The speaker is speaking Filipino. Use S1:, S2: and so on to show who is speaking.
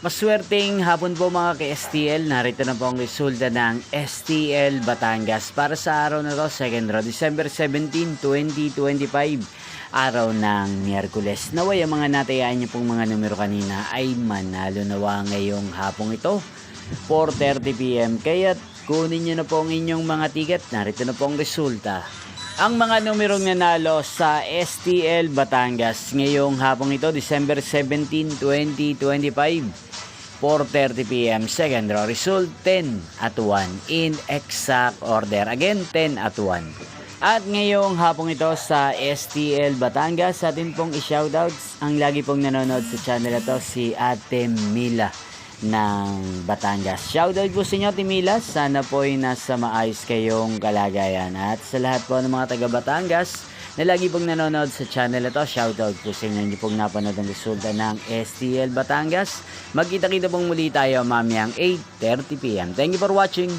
S1: Maswerteng hapon po mga ka-STL. Narito na po ang resulta ng STL Batangas para sa araw na to, second row, December 17, 2025. Araw ng Miyerkules. Naway ang mga natayaan niyo pong mga numero kanina ay manalo nawa ngayong hapong ito, 4:30 PM. Kaya't kunin niyo na po ang inyong mga ticket. Narito na po ang resulta. Ang mga numerong nanalo sa STL Batangas ngayong hapong ito, December 17, 2025, 4:30 PM, second row, result 10 at 1 in exact order. Again, 10 at 1. At ngayong hapong ito sa STL Batangas, atin pong i-shoutouts ang lagi pong nanonood sa channel na to, si Ate Mila ng Batangas. Shoutout po sa inyo, Ate Mila. Sana po ay nasa maayos kayong kalagayan. At sa lahat po ng mga taga Batangas na lagi pong nanonood sa channel na to, shoutout po sa inyo. Hindi pong napanood ang resulta ng STL Batangas. Magkita-kita pong muli tayo mamayang 8:30 PM. Thank you for watching.